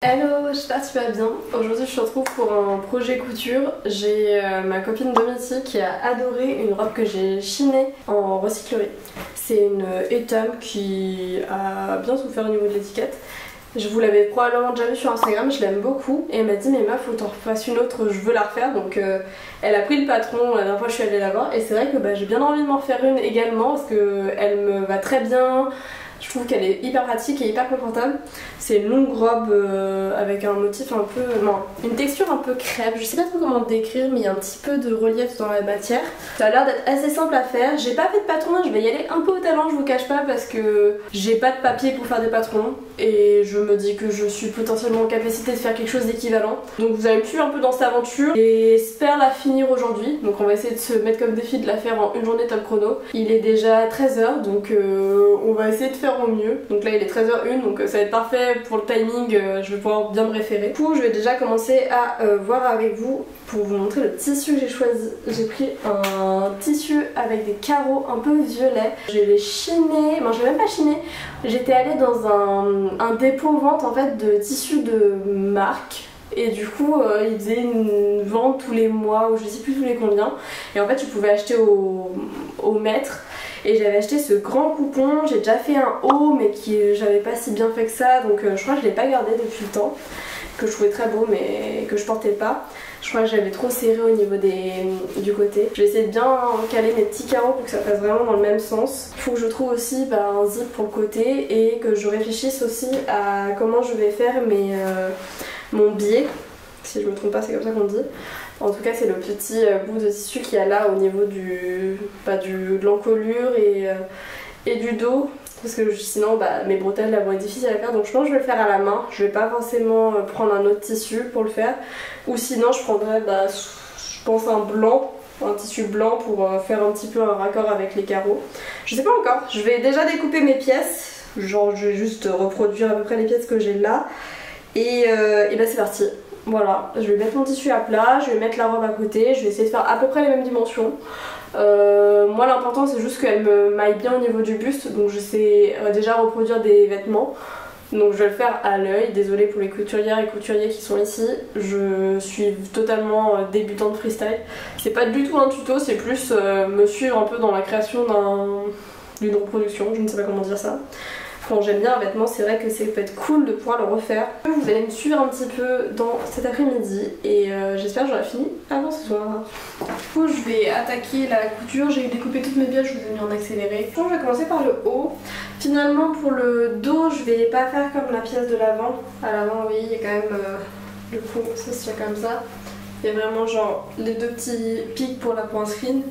Hello, j'espère que tu vas bien. Aujourd'hui je te retrouve pour un projet couture. J'ai ma copine Domiti qui a adoré une robe que j'ai chinée en recyclerie. C'est une Etam qui a bien souffert au niveau de l'étiquette. Je vous l'avais probablement déjà vu sur Instagram, je l'aime beaucoup. Et elle m'a dit mais meuf faut t'en refasses une autre, je veux la refaire. Donc elle a pris le patron, la dernière fois je suis allée la voir. Et c'est vrai que j'ai bien envie de m'en refaire une également parce qu'elle me va très bien. Je trouve qu'elle est hyper pratique et hyper confortable. C'est une longue robe avec un motif un peu... non, une texture un peu crêpe. Je sais pas trop comment décrire mais il y a un petit peu de relief dans la matière. Ça a l'air d'être assez simple à faire. J'ai pas fait de patron, je vais y aller un peu au talent, je vous cache pas, parce que j'ai pas de papier pour faire des patrons. Et je me dis que je suis potentiellement en capacité de faire quelque chose d'équivalent. Donc vous allez me suivre un peu dans cette aventure. Et j'espère la finir aujourd'hui. Donc on va essayer de se mettre comme défi de la faire en une journée top chrono. Il est déjà 13h donc on va essayer de faire au mieux. Donc là il est 13h01 donc ça va être parfait pour le timing, je vais pouvoir bien me référer. Du coup je vais déjà commencer à voir avec vous pour vous montrer le tissu que j'ai choisi. J'ai pris un tissu avec des carreaux un peu violets. Je l'ai chiné, je l'ai même pas chiné. J'étais allée dans un dépôt vente en fait de tissus de marque. Et du coup ils faisaient une vente tous les mois ou je sais plus tous les combien. Et en fait tu pouvais acheter au mètre. Et j'avais acheté ce grand coupon, j'ai déjà fait un haut mais qui j'avais pas si bien fait que ça. Donc je crois que je l'ai pas gardé depuis le temps. Que je trouvais très beau mais que je portais pas. Je crois que j'avais trop serré au niveau du côté. Je vais essayer de bien caler mes petits carreaux pour que ça fasse vraiment dans le même sens. Il faut que je trouve aussi un zip pour le côté et que je réfléchisse aussi à comment je vais faire mon biais. Si je me trompe pas c'est comme ça qu'on dit. En tout cas c'est le petit bout de tissu qu'il y a là au niveau de l'encolure et du dos. Parce que sinon mes bretelles vont être difficiles à faire, donc je pense que je vais le faire à la main. Je vais pas forcément prendre un autre tissu pour le faire. Ou sinon je prendrais je pense un tissu blanc pour faire un petit peu un raccord avec les carreaux. Je sais pas encore, je vais déjà découper mes pièces. Genre je vais juste reproduire à peu près les pièces que j'ai là. Et c'est parti. Voilà, je vais mettre mon tissu à plat, je vais mettre la robe à côté, je vais essayer de faire à peu près les mêmes dimensions. Moi l'important c'est juste qu'elle me maille bien au niveau du buste, donc je sais déjà reproduire des vêtements. Donc je vais le faire à l'œil, désolée pour les couturières et couturiers qui sont ici. Je suis totalement débutante freestyle. C'est pas du tout un tuto, c'est plus me suivre un peu dans la création d'une reproduction, je ne sais pas comment dire ça. Quand j'aime bien un vêtement, c'est vrai que ça peut être cool de pouvoir le refaire. Vous allez me suivre un petit peu dans cet après-midi et j'espère que j'aurai fini avant ce soir. Du coup, je vais attaquer la couture. J'ai découpé toutes mes pièces, je vous ai mis en accéléré. Je vais commencer par le haut. Finalement, pour le dos, je vais pas faire comme la pièce de l'avant. À l'avant, oui, il y a quand même le cou, ça se tient comme ça. Il y a vraiment genre les deux petits pics pour la pointerine.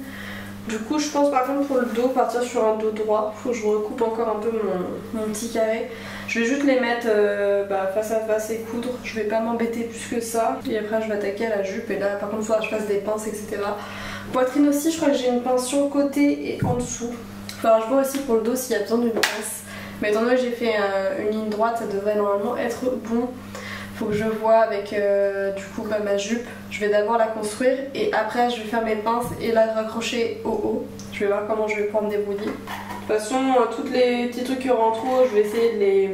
Du coup je pense par contre pour le dos partir sur un dos droit, faut que je recoupe encore un peu mon petit carré. Je vais juste les mettre face à face et coudre, je vais pas m'embêter plus que ça. Et après je vais attaquer à la jupe et là par contre il faudra que je fasse des pinces etc. Poitrine aussi je crois que j'ai une pince sur le côté et en dessous. Enfin je vois aussi pour le dos s'il y a besoin d'une pince. Mais étant donné que j'ai fait une ligne droite ça devrait normalement être bon. Faut que je vois avec ma jupe. Je vais d'abord la construire et après je vais faire mes pinces et la raccrocher au haut. Je vais voir comment je vais pouvoir me débrouiller. De toute façon, tous les petits trucs qui auront en trop, je vais essayer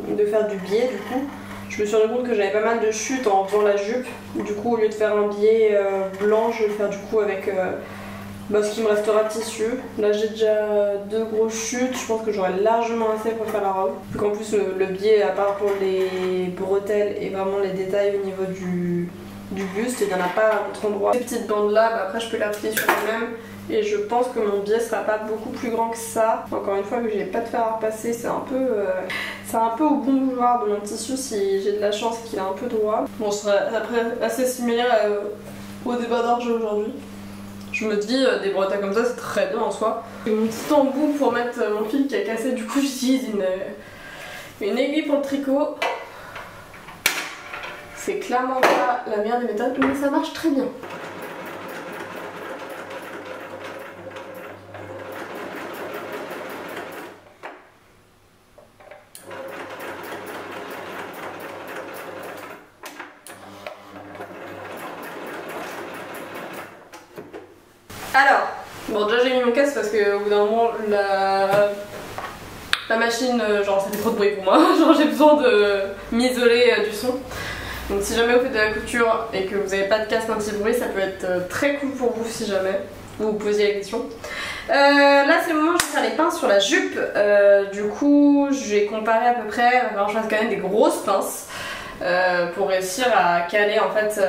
de faire du biais du coup. Je me suis rendu compte que j'avais pas mal de chutes en faisant la jupe. Du coup au lieu de faire un biais blanc, je vais le faire du coup avec ce qui me restera de tissu. Là j'ai déjà deux grosses chutes, je pense que j'aurai largement assez pour faire la robe. Donc en plus le biais à part pour les bretelles et vraiment les détails au niveau du buste, il n'y en a pas à l'autre endroit. Ces petites bandes là, après je peux les appliquer sur moi-même et je pense que mon biais sera pas beaucoup plus grand que ça. Encore une fois vu que j'ai pas de fer à repasser, c'est un peu au bon vouloir de mon tissu si j'ai de la chance qu'il est un peu droit. Bon ce sera après assez similaire au débardeur que j'ai aujourd'hui. Je me dis des bretelles comme ça c'est très bien en soi. J'ai mon petit embout pour mettre mon fil qui a cassé, du coup j'utilise une aiguille pour le tricot. C'est clairement pas la meilleure des méthodes mais ça marche très bien. Alors, bon déjà j'ai mis mon casque parce qu'au bout d'un moment La machine, genre ça fait trop de bruit pour moi, genre j'ai besoin de m'isoler du son. Donc si jamais vous faites de la couture et que vous n'avez pas de casque anti-bruit, ça peut être très cool pour vous si jamais vous vous posiez la question. Là c'est le moment où je vais faire les pinces sur la jupe. Du coup je vais comparer à peu près, alors je fasse quand même des grosses pinces pour réussir à caler en fait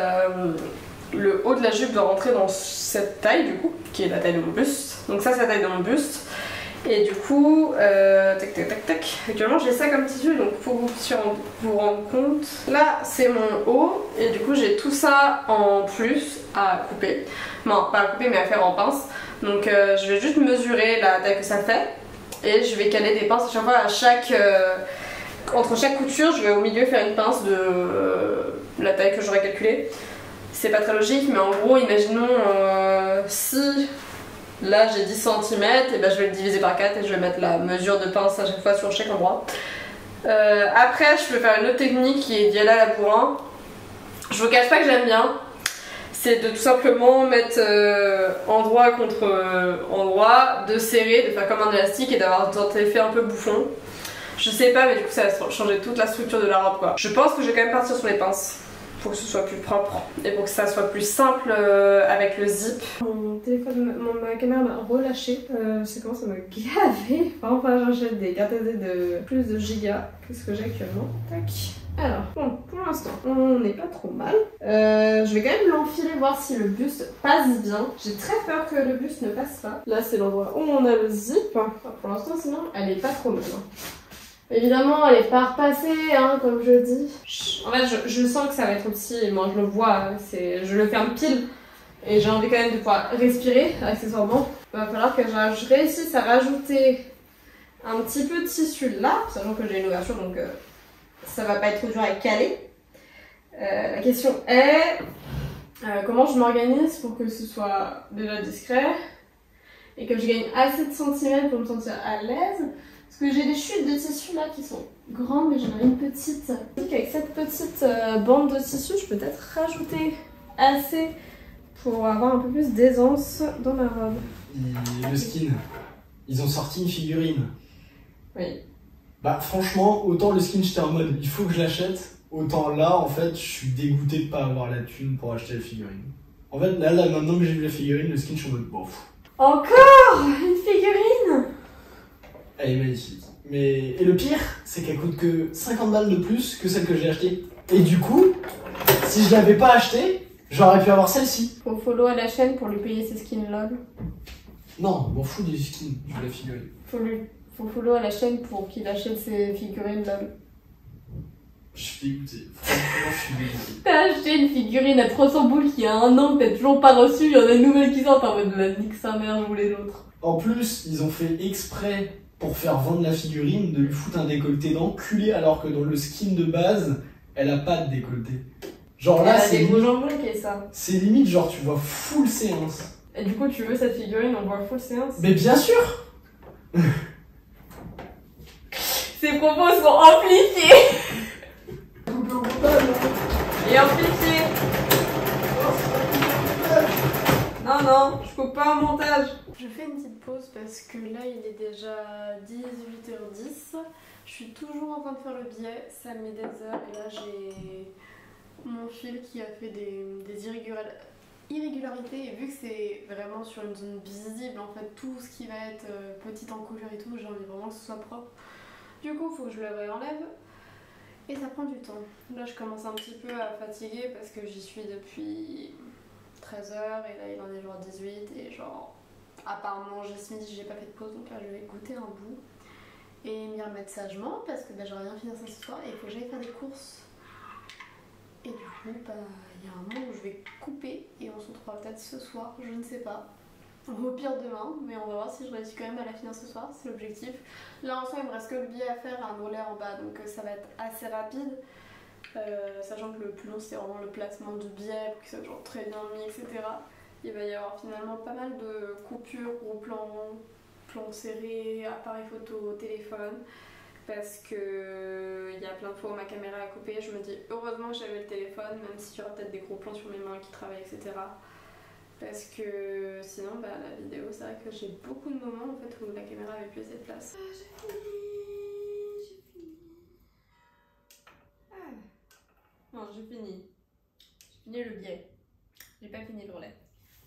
le haut de la jupe doit rentrer dans cette taille du coup, qui est la taille de mon buste. Donc ça c'est la taille de mon buste. Et du coup, tac tac tac tac, actuellement j'ai ça comme tissu, donc pour que vous puissiez vous rendre compte, là c'est mon haut, et du coup j'ai tout ça en plus à couper. Non, pas à couper mais à faire en pince. Donc je vais juste mesurer la taille que ça fait, et je vais caler des pinces à chaque fois à chaque... entre chaque couture, je vais au milieu faire une pince de la taille que j'aurais calculée. C'est pas très logique, mais en gros, imaginons si... Là j'ai 10 cm, et ben je vais le diviser par 4 et je vais mettre la mesure de pince à chaque fois sur chaque endroit. Après je peux faire une autre technique qui est d'y aller à la bourrin. Je vous cache pas que j'aime bien. C'est de tout simplement mettre endroit contre endroit, de serrer, de faire comme un élastique et d'avoir un effet un peu bouffon. Je sais pas, mais du coup ça va changer toute la structure de la robe quoi. Je pense que je vais quand même partir sur les pinces pour que ce soit plus propre et pour que ça soit plus simple avec le zip. Mon téléphone, ma caméra m'a relâché, c'est comment ça m'a gavé. Enfin j'achète des cartes SD de plus de gigas que ce que j'ai actuellement. Tac. Alors bon, pour l'instant on n'est pas trop mal. Je vais quand même l'enfiler voir si le buste passe bien. J'ai très peur que le buste ne passe pas. Là c'est l'endroit où on a le zip. Enfin, pour l'instant sinon elle est pas trop mal. Évidemment, elle est pas repassée, hein, comme je dis. En fait, je sens que ça va être petit, et moi je le vois, je le ferme pile. Et j'ai envie quand même de pouvoir respirer, accessoirement. Il va falloir que je réussisse à rajouter un petit peu de tissu là, sachant que j'ai une ouverture, donc ça va pas être trop dur à caler. La question est, comment je m'organise pour que ce soit déjà discret, et que je gagne assez de centimètres pour me sentir à l'aise. Parce que j'ai des chutes de tissu là qui sont grandes, mais j'en ai une petite. Avec cette petite bande de tissu, je peux peut-être rajouter assez pour avoir un peu plus d'aisance dans ma robe. Et le skin, ils ont sorti une figurine. Oui. Bah franchement, autant le skin j'étais en mode il faut que je l'achète, autant là en fait je suis dégoûté de pas avoir la thune pour acheter la figurine. En fait là maintenant que j'ai vu la figurine, le skin je suis en mode bof. Encore une figurine. Elle est magnifique. Et le pire, c'est qu'elle coûte que 50 balles de plus que celle que j'ai achetée. Et du coup, si je l'avais pas achetée, j'aurais pu avoir celle-ci. Faut follow à la chaîne pour lui payer ses skins LOL. Non, m'en fous des skins, je veux la figurine. Faut follow à la chaîne pour qu'il achète ses figurines LOL. Je suis dégoûté. Franchement, je suis dégoûté. T'as acheté une figurine à 300 boules qui a un an que t'as toujours pas reçu, il y en a une nouvelle qui sort en mode la nique sa mère, je voulais l'autre. En plus, ils ont fait exprès pour faire vendre la figurine de lui foutre un décolleté d'enculé alors que dans le skin de base, elle a pas de décolleté. Genre là, c'est des gros jambons qui est ça. C'est limite genre tu vois full séance. Et du coup, tu veux cette figurine, on voit full séance? Mais bien sûr. Ses propos sont amplifiés. Et amplifiés. Non, je coupe pas un montage. Je fais une petite pause parce que là il est déjà 18h10. Je suis toujours en train de faire le biais, ça met des heures et là j'ai mon fil qui a fait des irrégularités et vu que c'est vraiment sur une zone visible en fait tout ce qui va être petite encolure et tout, j'ai envie vraiment que ce soit propre. Du coup il faut que je le réenlève et ça prend du temps. Là je commence un petit peu à fatiguer parce que j'y suis depuis 13h et là il en est genre 18 et genre à part manger ce midi j'ai pas fait de pause donc là je vais goûter un bout et m'y remettre sagement parce que j'aurais rien fini ça ce soir et il faut que j'aille faire des courses et du coup il y a un moment où je vais couper et on se retrouvera peut-être ce soir, je ne sais pas, au pire demain, mais on va voir si je réussis quand même à la finir ce soir, c'est l'objectif. Là en soi il me reste que le billet à faire, un volet en bas donc ça va être assez rapide. Sachant que le plus long c'est vraiment le placement du biais pour que ça soit genre très bien mis, etc. Il va y avoir finalement pas mal de coupures, gros plans serrés, appareil photo, téléphone, parce que il y a plein de fois où ma caméra a coupé, je me dis heureusement que j'avais le téléphone, même s'il y aura peut-être des gros plans sur mes mains qui travaillent, etc. Parce que sinon la vidéo c'est vrai que j'ai beaucoup de moments en fait où la caméra avait plus assez de place. J'ai fini. Non, j'ai fini. J'ai fini le biais. J'ai pas fini le relais.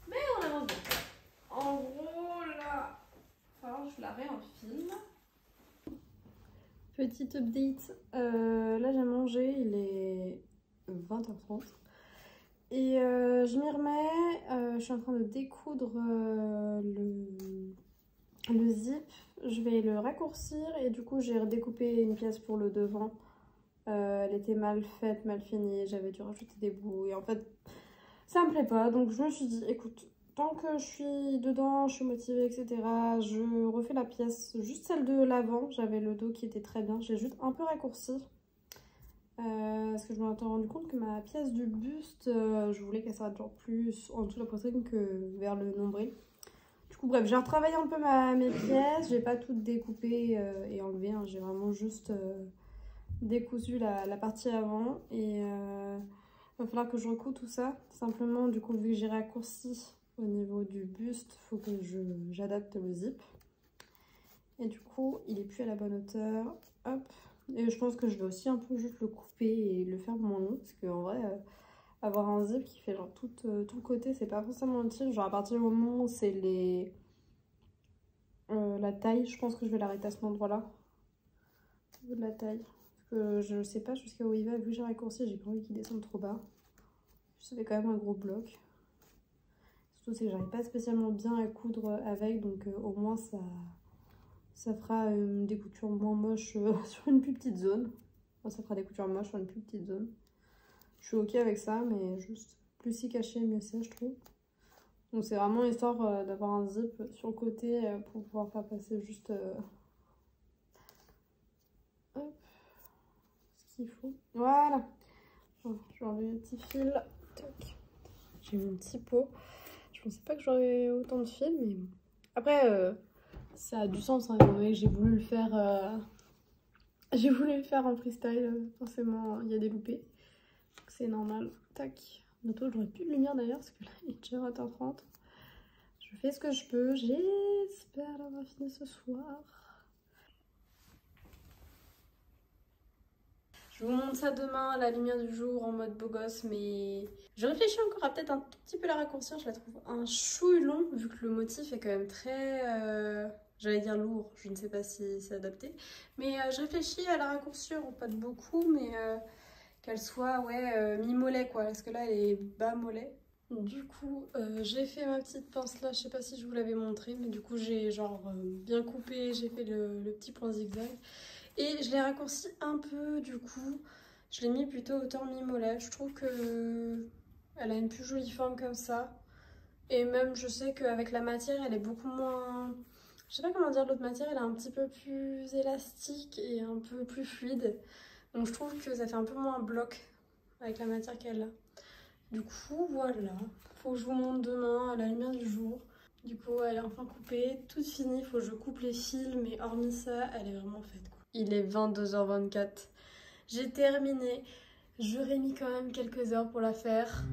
Mais on avance bien. En gros, là, alors, je la réenfile. Petite update. Là, j'ai mangé, il est 20h30. Et je m'y remets. Je suis en train de découdre le zip. Je vais le raccourcir et du coup, j'ai redécoupé une pièce pour le devant. Elle était mal faite, mal finie. J'avais dû rajouter des bouts. Et en fait, ça me plaît pas. Donc, je me suis dit, écoute, tant que je suis dedans, je suis motivée, etc. Je refais la pièce, juste celle de l'avant. J'avais le dos qui était très bien. J'ai juste un peu raccourci. Parce que je me suis rendu compte que ma pièce du buste, je voulais qu'elle s'arrête genre plus en dessous de la poitrine que vers le nombril. Du coup, bref, j'ai retravaillé un peu mes pièces. J'ai pas toutes découpées et enlevées. Hein. J'ai vraiment juste décousu la partie avant. Et il va falloir que je recoue tout ça. Simplement, du coup, vu que j'ai raccourci au niveau du buste, il faut que j'adapte le zip. Et du coup, il est plus à la bonne hauteur. Hop. Et je pense que je vais aussi un peu juste le couper et le faire moins long. Parce qu'en vrai, avoir un zip qui fait genre tout le côté, c'est pas forcément utile. Genre à partir du moment où c'est la taille, je pense que je vais l'arrêter à cet endroit-là. Au niveau de la taille. Parce que je sais pas jusqu'à où il va. Vu que j'ai raccourci, j'ai pas envie qu'il descende trop bas. Ça fait quand même un gros bloc. Surtout c'est que j'arrive pas spécialement bien à coudre avec. Donc au moins ça fera des coutures moins moches sur une plus petite zone. Enfin, ça fera des coutures moches sur une plus petite zone. Je suis ok avec ça, mais juste plus si caché, mieux c'est, je trouve. Donc c'est vraiment histoire d'avoir un zip sur le côté pour pouvoir faire passer juste hop, ce qu'il faut. Voilà. Bon, je vais enlever le petit fil. J'ai mon petit pot. Je pensais pas que j'aurais autant de fil, mais après ça a du sens, hein, étant donné que j'ai voulu le faire en freestyle, forcément il y a des loupés. C'est normal. Tac. Bientôt j'aurai plus de lumière d'ailleurs parce que là il est déjà 20h30. Je fais ce que je peux. J'espère l'avoir fini ce soir. Je vous montre ça demain à la lumière du jour en mode beau gosse, mais je réfléchis encore à peut-être un tout petit peu la raccourcir. Je la trouve un chouille long vu que le motif est quand même très, j'allais dire lourd, je ne sais pas si c'est adapté. Mais je réfléchis à la raccourcir, pas de beaucoup, mais qu'elle soit mi-mollet quoi, parce que là elle est bas mollet. Du coup j'ai fait ma petite pince là, je sais pas si je vous l'avais montré, mais du coup j'ai genre bien coupé, j'ai fait le petit point zigzag. Et je l'ai raccourci un peu, du coup, je l'ai mis plutôt hauteur mi-mollet. Je trouve que elle a une plus jolie forme comme ça. Et même, je sais qu'avec la matière, elle est beaucoup moins... Je sais pas comment dire, l'autre matière, elle est un petit peu plus élastique et un peu plus fluide. Donc je trouve que ça fait un peu moins bloc avec la matière qu'elle a. Du coup, voilà. Faut que je vous montre demain à la lumière du jour. Du coup, elle est enfin coupée, toute finie. Faut que je coupe les fils, mais hormis ça, elle est vraiment faite, quoi. Il est 22h24. J'ai terminé. J'aurais mis quand même quelques heures pour la faire.